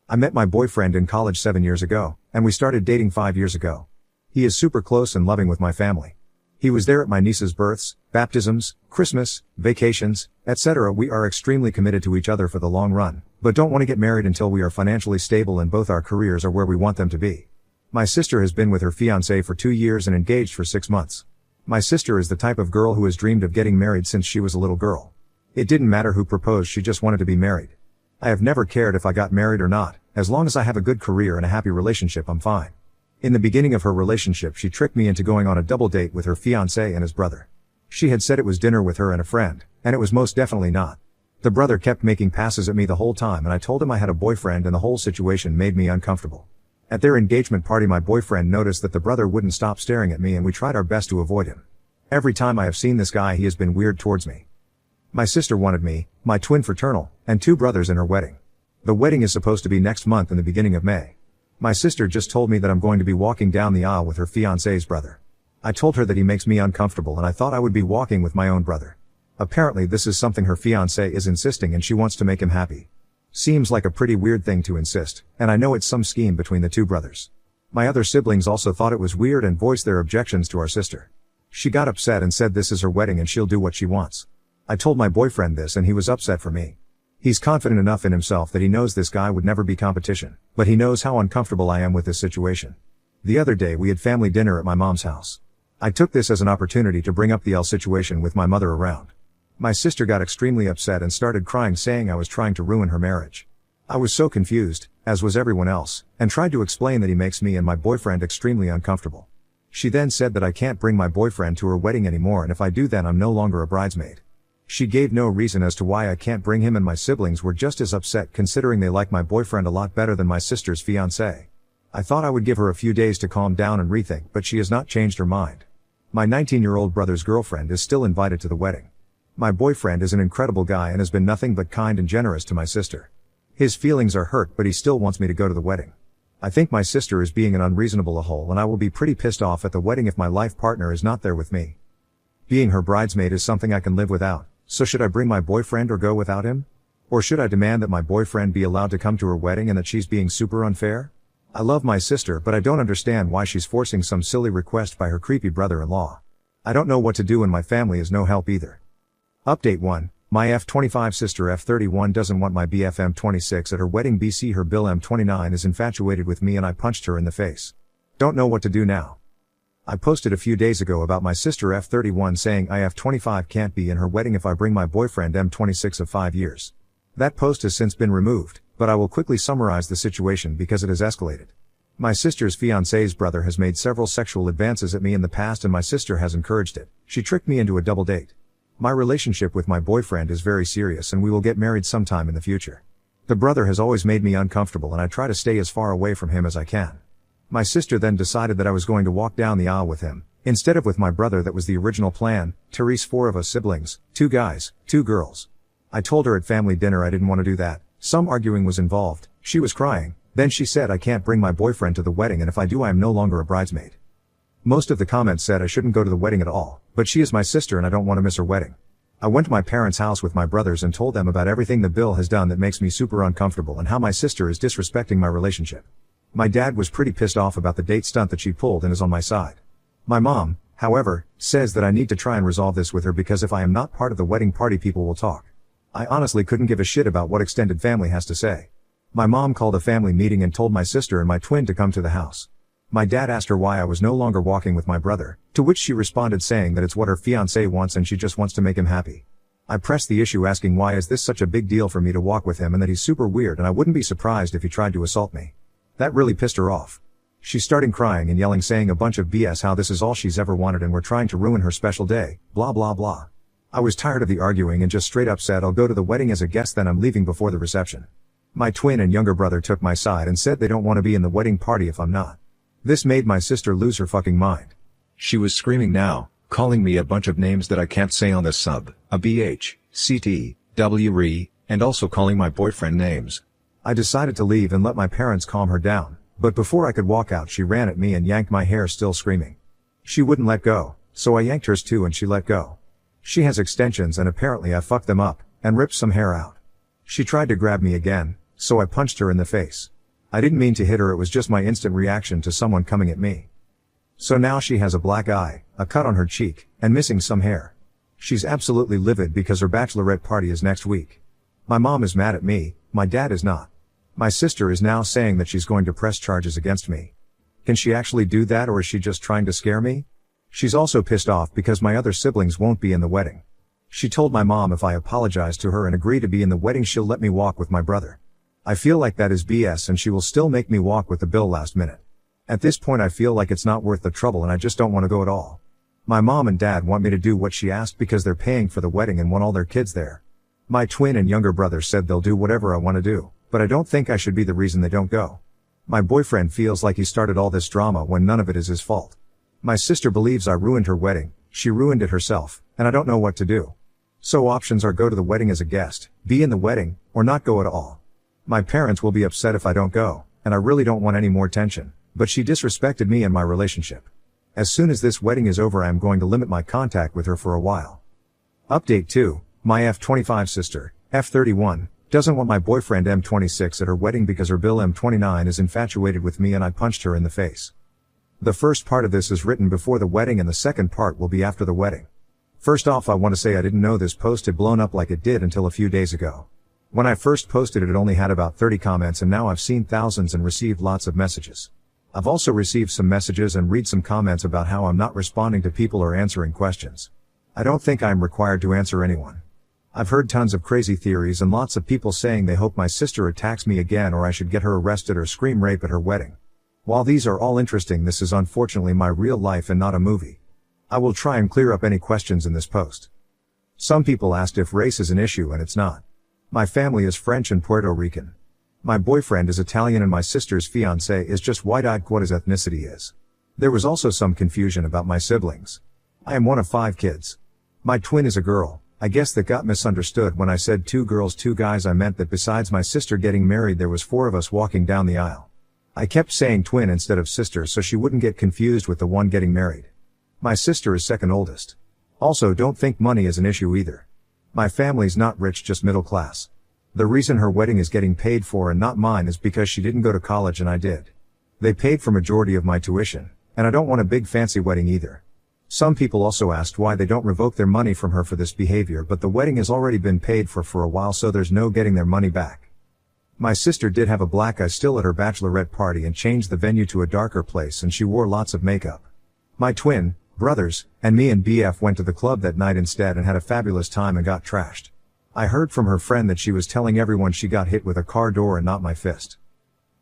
I met my boyfriend in college 7 years ago, and we started dating 5 years ago. He is super close and loving with my family. He was there at my niece's births, baptisms, Christmas, vacations, etc. We are extremely committed to each other for the long run, but don't want to get married until we are financially stable and both our careers are where we want them to be. My sister has been with her fiancé for 2 years and engaged for 6 months. My sister is the type of girl who has dreamed of getting married since she was a little girl. It didn't matter who proposed, she just wanted to be married. I have never cared if I got married or not, as long as I have a good career and a happy relationship I'm fine. In the beginning of her relationship she tricked me into going on a double date with her fiancé and his brother. She had said it was dinner with her and a friend, and it was most definitely not. The brother kept making passes at me the whole time and I told him I had a boyfriend and the whole situation made me uncomfortable. At their engagement party my boyfriend noticed that the brother wouldn't stop staring at me and we tried our best to avoid him. Every time I have seen this guy he has been weird towards me. My sister wanted me, my twin fraternal, and 2 brothers in her wedding. The wedding is supposed to be next month in the beginning of May. My sister just told me that I'm going to be walking down the aisle with her fiancé's brother. I told her that he makes me uncomfortable and I thought I would be walking with my own brother. Apparently this is something her fiancé is insisting and she wants to make him happy. Seems like a pretty weird thing to insist, and I know it's some scheme between the 2 brothers. My other siblings also thought it was weird and voiced their objections to our sister. She got upset and said this is her wedding and she'll do what she wants. I told my boyfriend this and he was upset for me. He's confident enough in himself that he knows this guy would never be competition, but he knows how uncomfortable I am with this situation. The other day we had family dinner at my mom's house. I took this as an opportunity to bring up the situation with my mother around. My sister got extremely upset and started crying saying I was trying to ruin her marriage. I was so confused, as was everyone else, and tried to explain that he makes me and my boyfriend extremely uncomfortable. She then said that I can't bring my boyfriend to her wedding anymore and if I do then I'm no longer a bridesmaid. She gave no reason as to why I can't bring him and my siblings were just as upset considering they like my boyfriend a lot better than my sister's fiancé. I thought I would give her a few days to calm down and rethink but she has not changed her mind. My 19-year-old brother's girlfriend is still invited to the wedding. My boyfriend is an incredible guy and has been nothing but kind and generous to my sister. His feelings are hurt but he still wants me to go to the wedding. I think my sister is being an unreasonable a-hole and I will be pretty pissed off at the wedding if my life partner is not there with me. Being her bridesmaid is something I can live without. So should I bring my boyfriend or go without him? Or should I demand that my boyfriend be allowed to come to her wedding and that she's being super unfair? I love my sister but I don't understand why she's forcing some silly request by her creepy brother-in-law. I don't know what to do and my family is no help either. Update 1. My F25 sister F31 doesn't want my BF M26 at her wedding. BC her Bill M29 is infatuated with me and I punched her in the face. Don't know what to do now. I posted a few days ago about my sister F31 saying I F25 can't be in her wedding if I bring my boyfriend M26 of 5 years. That post has since been removed, but I will quickly summarize the situation because it has escalated. My sister's fiancé's brother has made several sexual advances at me in the past and my sister has encouraged it. She tricked me into a double date. My relationship with my boyfriend is very serious and we will get married sometime in the future. The brother has always made me uncomfortable and I try to stay as far away from him as I can. My sister then decided that I was going to walk down the aisle with him, instead of with my brother. That was the original plan. Therese, 4 of us siblings, 2 guys, 2 girls. I told her at family dinner I didn't want to do that. Some arguing was involved. She was crying. Then she said I can't bring my boyfriend to the wedding and if I do I am no longer a bridesmaid. Most of the comments said I shouldn't go to the wedding at all, but she is my sister and I don't want to miss her wedding. I went to my parents' house with my brothers and told them about everything the Bill has done that makes me super uncomfortable and how my sister is disrespecting my relationship. My dad was pretty pissed off about the date stunt that she pulled and is on my side. My mom, however, says that I need to try and resolve this with her because if I am not part of the wedding party people will talk. I honestly couldn't give a shit about what extended family has to say. My mom called a family meeting and told my sister and my twin to come to the house. My dad asked her why I was no longer walking with my brother, to which she responded saying that it's what her fiancé wants and she just wants to make him happy. I pressed the issue asking why is this such a big deal for me to walk with him and that he's super weird and I wouldn't be surprised if he tried to assault me. That really pissed her off. She started crying and yelling saying a bunch of BS how this is all she's ever wanted and we're trying to ruin her special day, blah blah blah. I was tired of the arguing and just straight up said I'll go to the wedding as a guest then I'm leaving before the reception. My twin and younger brother took my side and said they don't want to be in the wedding party if I'm not. This made my sister lose her fucking mind. She was screaming now, calling me a bunch of names that I can't say on this sub, a BH, CT, WRE, and also calling my boyfriend names. I decided to leave and let my parents calm her down, but before I could walk out she ran at me and yanked my hair still screaming. She wouldn't let go, so I yanked hers too and she let go. She has extensions and apparently I fucked them up, and ripped some hair out. She tried to grab me again, so I punched her in the face. I didn't mean to hit her, it was just my instant reaction to someone coming at me. So now she has a black eye, a cut on her cheek, and missing some hair. She's absolutely livid because her bachelorette party is next week. My mom is mad at me, my dad is not. My sister is now saying that she's going to press charges against me. Can she actually do that, or is she just trying to scare me? She's also pissed off because my other siblings won't be in the wedding. She told my mom if I apologize to her and agree to be in the wedding she'll let me walk with my brother. I feel like that is BS and she will still make me walk with the bill last minute. At this point I feel like it's not worth the trouble and I just don't want to go at all. My mom and dad want me to do what she asked because they're paying for the wedding and want all their kids there. My twin and younger brother said they'll do whatever I want to do, but I don't think I should be the reason they don't go. My boyfriend feels like he started all this drama when none of it is his fault. My sister believes I ruined her wedding, she ruined it herself, and I don't know what to do. So options are go to the wedding as a guest, be in the wedding, or not go at all. My parents will be upset if I don't go, and I really don't want any more tension, but she disrespected me and my relationship. As soon as this wedding is over I am going to limit my contact with her for a while. Update 2, my F25 sister, F31, doesn't want my boyfriend M26 at her wedding because her Bill M29 is infatuated with me and I punched her in the face. The first part of this is written before the wedding and the second part will be after the wedding. First off, I want to say I didn't know this post had blown up like it did until a few days ago. When I first posted it, it only had about 30 comments and now I've seen thousands and received lots of messages. I've also received some messages and read some comments about how I'm not responding to people or answering questions. I don't think I'm required to answer anyone. I've heard tons of crazy theories and lots of people saying they hope my sister attacks me again or I should get her arrested or scream rape at her wedding. While these are all interesting, this is unfortunately my real life and not a movie. I will try and clear up any questions in this post. Some people asked if race is an issue and it's not. My family is French and Puerto Rican. My boyfriend is Italian and my sister's fiancé is just white-eyed. What his ethnicity is. There was also some confusion about my siblings. I am one of 5 kids. My twin is a girl. I guess that got misunderstood when I said 2 girls 2 guys. I meant that besides my sister getting married there was 4 of us walking down the aisle. I kept saying twin instead of sister so she wouldn't get confused with the one getting married. My sister is second oldest. Also, don't think money is an issue either. My family's not rich, just middle class. The reason her wedding is getting paid for and not mine is because she didn't go to college and I did. They paid for majority of my tuition, and I don't want a big fancy wedding either. Some people also asked why they don't revoke their money from her for this behavior, but the wedding has already been paid for a while, so there's no getting their money back. My sister did have a black eye still at her bachelorette party and changed the venue to a darker place, and she wore lots of makeup. My twin, brothers, and me and BF went to the club that night instead and had a fabulous time and got trashed. I heard from her friend that she was telling everyone she got hit with a car door and not my fist.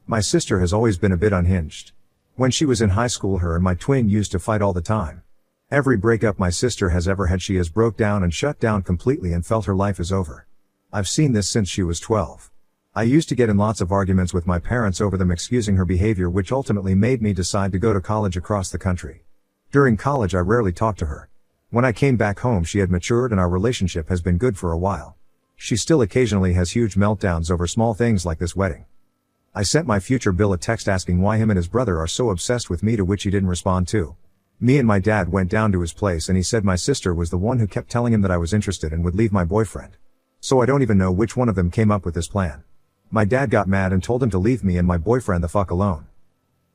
My sister has always been a bit unhinged. When she was in high school, her and my twin used to fight all the time. Every breakup my sister has ever had, she has broke down and shut down completely and felt her life is over. I've seen this since she was 12. I used to get in lots of arguments with my parents over them excusing her behavior, which ultimately made me decide to go to college across the country. During college I rarely talked to her. When I came back home she had matured and our relationship has been good for a while. She still occasionally has huge meltdowns over small things like this wedding. I sent my future Bill a text asking why him and his brother are so obsessed with me, to which he didn't respond to. Me and my dad went down to his place and he said my sister was the one who kept telling him that I was interested and would leave my boyfriend. So I don't even know which one of them came up with this plan. My dad got mad and told him to leave me and my boyfriend the fuck alone.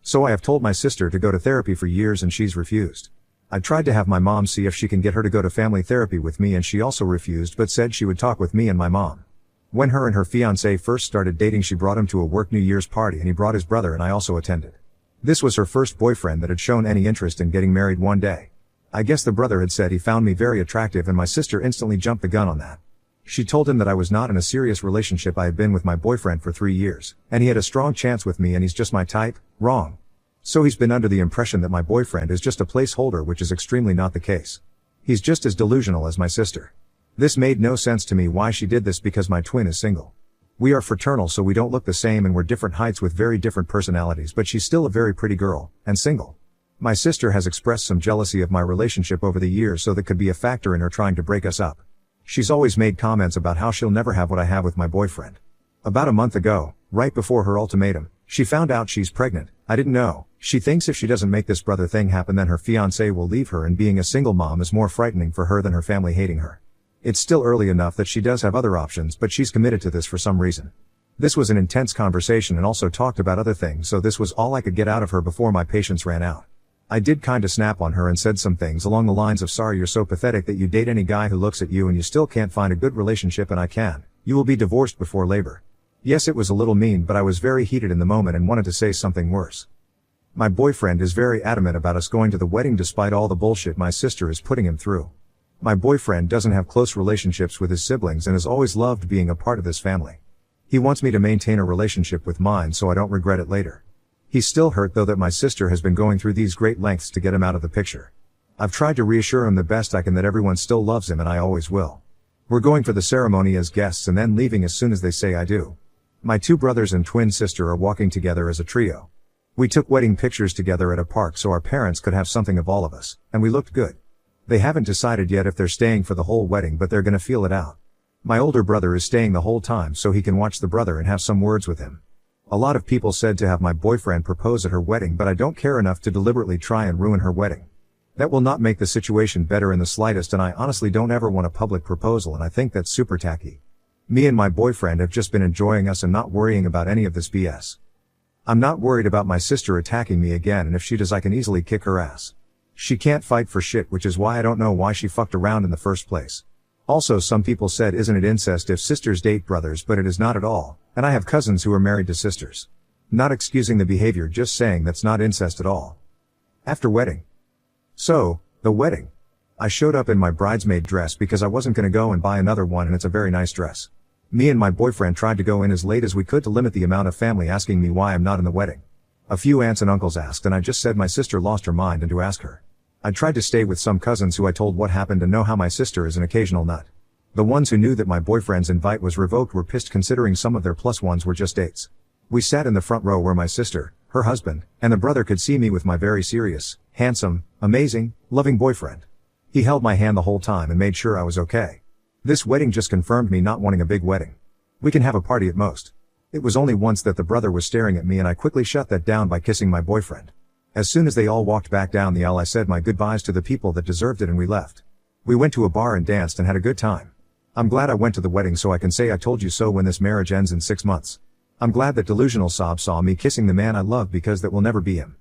So I have told my sister to go to therapy for years and she's refused. I tried to have my mom see if she can get her to go to family therapy with me and she also refused, but said she would talk with me and my mom. When her and her fiancé first started dating she brought him to a work New Year's party and he brought his brother and I also attended. This was her first boyfriend that had shown any interest in getting married one day. I guess the brother had said he found me very attractive and my sister instantly jumped the gun on that. She told him that I was not in a serious relationship. I had been with my boyfriend for 3 years, and he had a strong chance with me and he's just my type. Wrong. So he's been under the impression that my boyfriend is just a placeholder, which is extremely not the case. He's just as delusional as my sister. This made no sense to me why she did this because my twin is single. We are fraternal so we don't look the same and we're different heights with very different personalities, but she's still a very pretty girl, and single. My sister has expressed some jealousy of my relationship over the years, so that could be a factor in her trying to break us up. She's always made comments about how she'll never have what I have with my boyfriend. About a month ago, right before her ultimatum, she found out she's pregnant. I didn't know. She thinks if she doesn't make this brother thing happen then her fiancé will leave her, and being a single mom is more frightening for her than her family hating her. It's still early enough that she does have other options, but she's committed to this for some reason. This was an intense conversation and also talked about other things, so this was all I could get out of her before my patience ran out. I did kinda snap on her and said some things along the lines of, sorry, you're so pathetic that you date any guy who looks at you and you still can't find a good relationship, and I can. You will be divorced before labor. Yes, it was a little mean, but I was very heated in the moment and wanted to say something worse. My boyfriend is very adamant about us going to the wedding despite all the bullshit my sister is putting him through. My boyfriend doesn't have close relationships with his siblings and has always loved being a part of this family. He wants me to maintain a relationship with mine so I don't regret it later. He's still hurt though that my sister has been going through these great lengths to get him out of the picture. I've tried to reassure him the best I can that everyone still loves him and I always will. We're going for the ceremony as guests and then leaving as soon as they say I do. My two brothers and twin sister are walking together as a trio. We took wedding pictures together at a park so our parents could have something of all of us, and we looked good. They haven't decided yet if they're staying for the whole wedding, but they're gonna feel it out. My older brother is staying the whole time so he can watch the brother and have some words with him. A lot of people said to have my boyfriend propose at her wedding, but I don't care enough to deliberately try and ruin her wedding. That will not make the situation better in the slightest, and I honestly don't ever want a public proposal, and I think that's super tacky. Me and my boyfriend have just been enjoying us and not worrying about any of this BS. I'm not worried about my sister attacking me again, and if she does I can easily kick her ass. She can't fight for shit, which is why I don't know why she fucked around in the first place. Also, some people said, isn't it incest if sisters date brothers, but it is not at all, and I have cousins who are married to sisters. Not excusing the behavior, just saying that's not incest at all. After wedding. So, the wedding. I showed up in my bridesmaid dress because I wasn't gonna go and buy another one, and it's a very nice dress. Me and my boyfriend tried to go in as late as we could to limit the amount of family asking me why I'm not in the wedding. A few aunts and uncles asked, and I just said my sister lost her mind and to ask her. I tried to stay with some cousins who I told what happened and know how my sister is an occasional nut. The ones who knew that my boyfriend's invite was revoked were pissed, considering some of their plus ones were just dates. We sat in the front row where my sister, her husband, and the brother could see me with my very serious, handsome, amazing, loving boyfriend. He held my hand the whole time and made sure I was okay. This wedding just confirmed me not wanting a big wedding. We can have a party at most. It was only once that the brother was staring at me and I quickly shut that down by kissing my boyfriend. As soon as they all walked back down the aisle I said my goodbyes to the people that deserved it and we left. We went to a bar and danced and had a good time. I'm glad I went to the wedding so I can say I told you so when this marriage ends in 6 months. I'm glad that delusional Sob saw me kissing the man I love, because that will never be him.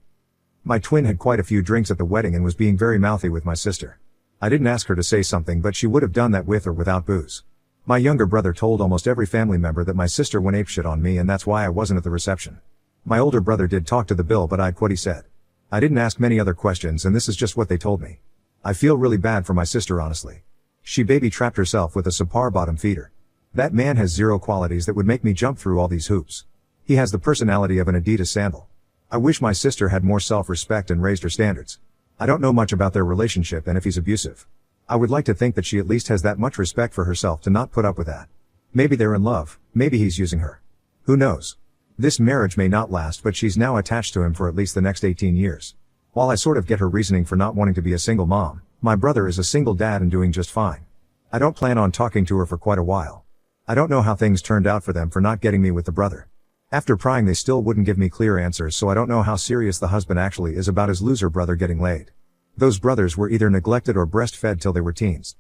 My twin had quite a few drinks at the wedding and was being very mouthy with my sister. I didn't ask her to say something, but she would have done that with or without booze. My younger brother told almost every family member that my sister went apeshit on me, and that's why I wasn't at the reception. My older brother did talk to the bill, but I'd what he said. I didn't ask many other questions, and this is just what they told me. I feel really bad for my sister, honestly. She baby trapped herself with a subpar bottom feeder. That man has zero qualities that would make me jump through all these hoops. He has the personality of an Adidas sandal. I wish my sister had more self-respect and raised her standards. I don't know much about their relationship and if he's abusive. I would like to think that she at least has that much respect for herself to not put up with that. Maybe they're in love, maybe he's using her. Who knows? This marriage may not last, but she's now attached to him for at least the next 18 years. While I sort of get her reasoning for not wanting to be a single mom, my brother is a single dad and doing just fine. I don't plan on talking to her for quite a while. I don't know how things turned out for them for not getting me with the brother. After prying they still wouldn't give me clear answers, so I don't know how serious the husband actually is about his loser brother getting laid. Those brothers were either neglected or breastfed till they were teens.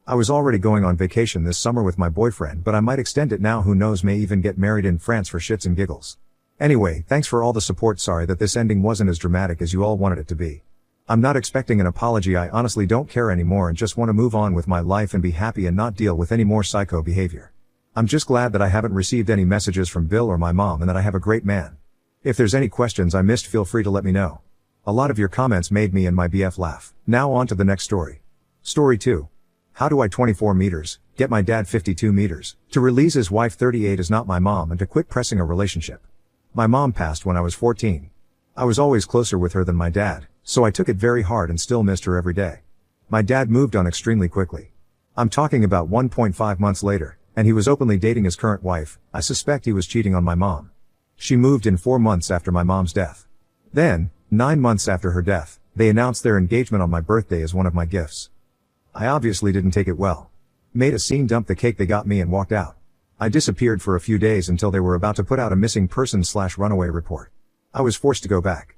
I was already going on vacation this summer with my boyfriend, but I might extend it now, who knows, may even get married in France for shits and giggles. Anyway, thanks for all the support. Sorry that this ending wasn't as dramatic as you all wanted it to be. I'm not expecting an apology, I honestly don't care anymore and just want to move on with my life and be happy and not deal with any more psycho behavior. I'm just glad that I haven't received any messages from Bill or my mom and that I have a great man. If there's any questions I missed, feel free to let me know. A lot of your comments made me and my BF laugh. Now on to the next story. Story 2. How do I 24 meters, get my dad 52 meters, to release his wife 38 is not my mom and to quit pressing a relationship. My mom passed when I was 14. I was always closer with her than my dad, so I took it very hard and still missed her every day. My dad moved on extremely quickly. I'm talking about 1.5 months later, and he was openly dating his current wife. I suspect he was cheating on my mom. She moved in 4 months after my mom's death. Then, 9 months after her death, they announced their engagement on my birthday as one of my gifts. I obviously didn't take it well. Made a scene, dumped the cake they got me and walked out. I disappeared for a few days until they were about to put out a missing person/runaway report. I was forced to go back.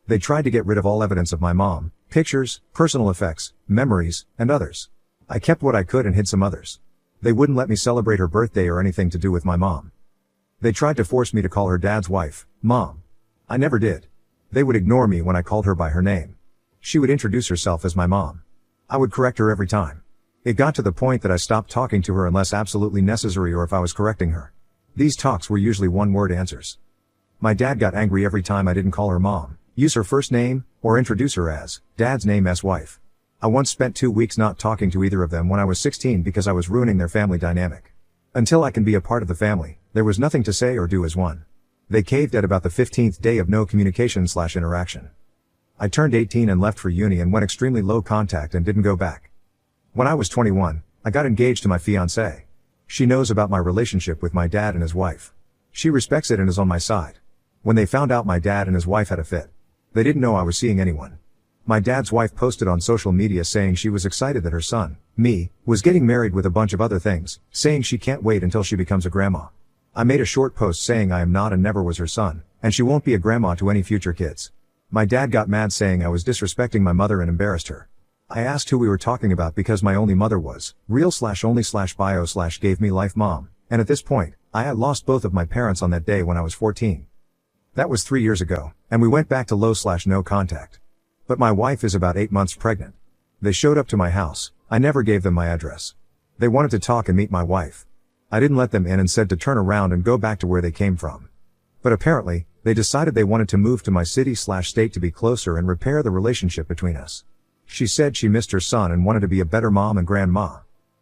They tried to get rid of all evidence of my mom, pictures, personal effects, memories, and others. I kept what I could and hid some others. They wouldn't let me celebrate her birthday or anything to do with my mom. They tried to force me to call her dad's wife, Mom. I never did. They would ignore me when I called her by her name. She would introduce herself as my mom. I would correct her every time. It got to the point that I stopped talking to her unless absolutely necessary or if I was correcting her. These talks were usually one-word answers. My dad got angry every time I didn't call her mom, use her first name, or introduce her as dad's name's wife. I once spent 2 weeks not talking to either of them when I was 16 because I was ruining their family dynamic. Until I can be a part of the family, there was nothing to say or do as one. They caved at about the 15th day of no communication/interaction. I turned 18 and left for uni and went extremely low contact and didn't go back. When I was 21, I got engaged to my fiancée. She knows about my relationship with my dad and his wife. She respects it and is on my side. When they found out my dad and his wife had a fit, they didn't know I was seeing anyone. My dad's wife posted on social media saying she was excited that her son, me, was getting married with a bunch of other things, saying she can't wait until she becomes a grandma. I made a short post saying I am not and never was her son, and she won't be a grandma to any future kids. My dad got mad saying I was disrespecting my mother and embarrassed her. I asked who we were talking about because my only mother was real/only/bio/gave me life mom, and at this point, I had lost both of my parents on that day when I was 14. That was 3 years ago, and we went back to low/no contact. But my wife is about 8 months pregnant. They showed up to my house. I never gave them my address. They wanted to talk and meet my wife. I didn't let them in and said to turn around and go back to where they came from. But apparently, they decided they wanted to move to my city/state to be closer and repair the relationship between us. She said she missed her son and wanted to be a better mom and grandma.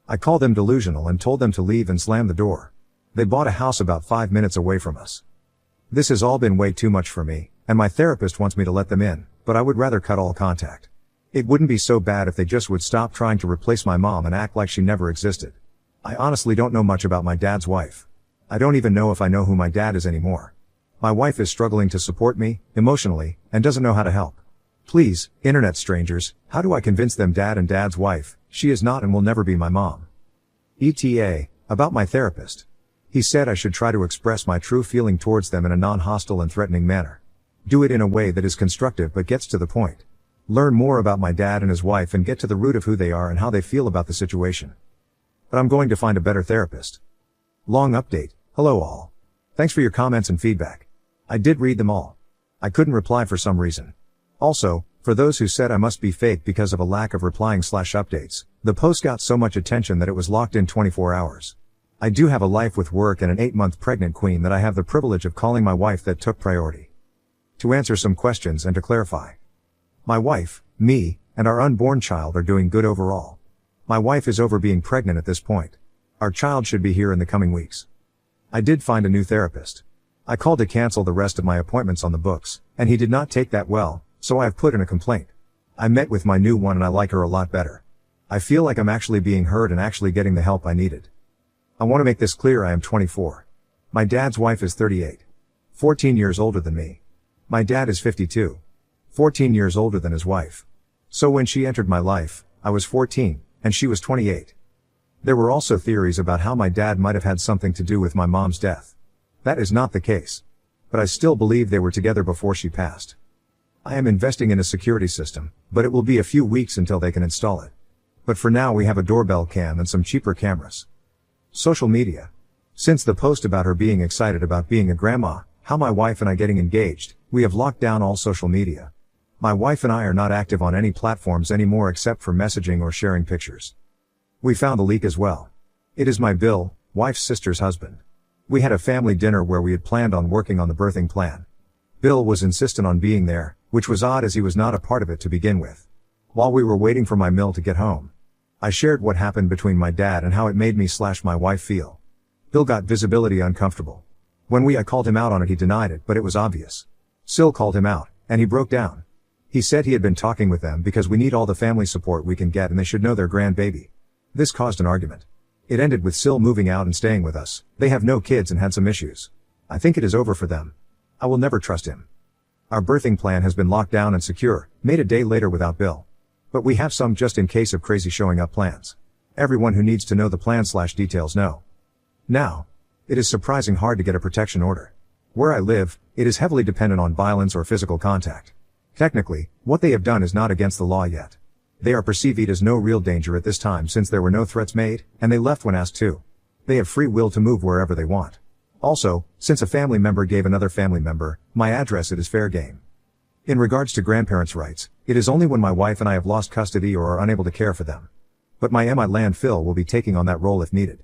I called them delusional and told them to leave and slammed the door. They bought a house about 5 minutes away from us. This has all been way too much for me, and my therapist wants me to let them in, but I would rather cut all contact. It wouldn't be so bad if they just would stop trying to replace my mom and act like she never existed. I honestly don't know much about my dad's wife. I don't even know if I know who my dad is anymore. My wife is struggling to support me, emotionally, and doesn't know how to help. Please, internet strangers, how do I convince them dad and dad's wife, she is not and will never be my mom? ETA, about my therapist. He said I should try to express my true feeling towards them in a non-hostile and threatening manner. Do it in a way that is constructive but gets to the point. Learn more about my dad and his wife and get to the root of who they are and how they feel about the situation. But I'm going to find a better therapist. Long update. Hello all. Thanks for your comments and feedback. I did read them all. I couldn't reply for some reason. Also, for those who said I must be fake because of a lack of replying/updates, the post got so much attention that it was locked in 24 hours. I do have a life with work and an 8-month pregnant queen that I have the privilege of calling my wife that took priority. To answer some questions and to clarify. My wife, me, and our unborn child are doing good overall. My wife is over being pregnant at this point. Our child should be here in the coming weeks. I did find a new therapist. I called to cancel the rest of my appointments on the books, and he did not take that well, so I have put in a complaint. I met with my new one and I like her a lot better. I feel like I'm actually being heard and actually getting the help I needed. I want to make this clear, I am 24. My dad's wife is 38. 14 years older than me. My dad is 52. 14 years older than his wife. So when she entered my life, I was 14, and she was 28. There were also theories about how my dad might have had something to do with my mom's death. That is not the case. But I still believe they were together before she passed. I am investing in a security system, but it will be a few weeks until they can install it. But for now we have a doorbell cam and some cheaper cameras. Social media. Since the post about her being excited about being a grandma, how my wife and I getting engaged, we have locked down all social media. My wife and I are not active on any platforms anymore except for messaging or sharing pictures. We found the leak as well. It is my Bill, wife's sister's husband. We had a family dinner where we had planned on working on the birthing plan. Bill was insistent on being there, which was odd as he was not a part of it to begin with. While we were waiting for my Mill to get home, I shared what happened between my dad and how it made me/my wife feel. Bill got visibly uncomfortable. When I called him out on it, he denied it, but it was obvious. Sil called him out, and he broke down. He said he had been talking with them because we need all the family support we can get and they should know their grandbaby. This caused an argument. It ended with Sil moving out and staying with us. They have no kids and had some issues. I think it is over for them. I will never trust him. Our birthing plan has been locked down and secure, made a day later without Bill. But we have some just in case of crazy showing up plans. Everyone who needs to know the plan/details know. Now, it is surprising hard to get a protection order. Where I live, it is heavily dependent on violence or physical contact. Technically, what they have done is not against the law yet. They are perceived as no real danger at this time since there were no threats made, and they left when asked to. They have free will to move wherever they want. Also, since a family member gave another family member my address, it is fair game. In regards to grandparents' rights, it is only when my wife and I have lost custody or are unable to care for them. But my MI landfill will be taking on that role if needed.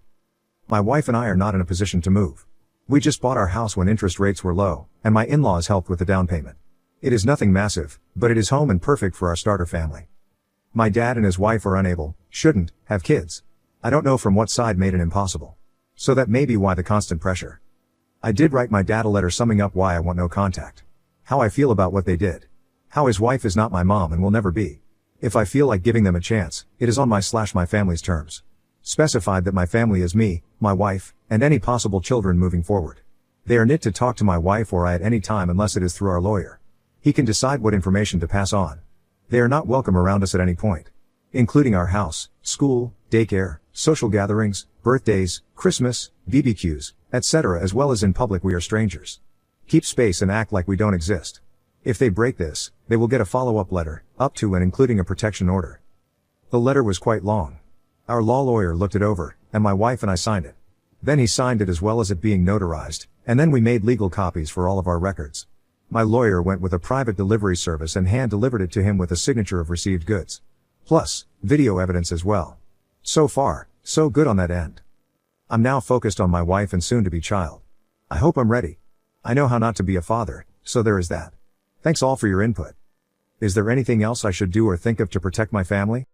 My wife and I are not in a position to move. We just bought our house when interest rates were low, and my in-laws helped with the down payment. It is nothing massive, but it is home and perfect for our starter family. My dad and his wife are unable, shouldn't, have kids. I don't know from what side made it impossible. So that may be why the constant pressure. I did write my dad a letter summing up why I want no contact. How I feel about what they did. How his wife is not my mom and will never be. If I feel like giving them a chance, it is on my family's terms. Specified that my family is me, my wife, and any possible children moving forward. They are knit to talk to my wife or I at any time unless it is through our lawyer. He can decide what information to pass on. They are not welcome around us at any point. Including our house, school, daycare, social gatherings, birthdays, Christmas, BBQs, etc. As well as in public we are strangers. Keep space and act like we don't exist. If they break this, they will get a follow-up letter, up to and including a protection order. The letter was quite long. Our law lawyer looked it over, and my wife and I signed it. Then he signed it as well as it being notarized, and then we made legal copies for all of our records. My lawyer went with a private delivery service and hand-delivered it to him with a signature of received goods. Plus, video evidence as well. So far, so good on that end. I'm now focused on my wife and soon-to-be child. I hope I'm ready. I know how not to be a father, so there is that. Thanks all for your input. Is there anything else I should do or think of to protect my family?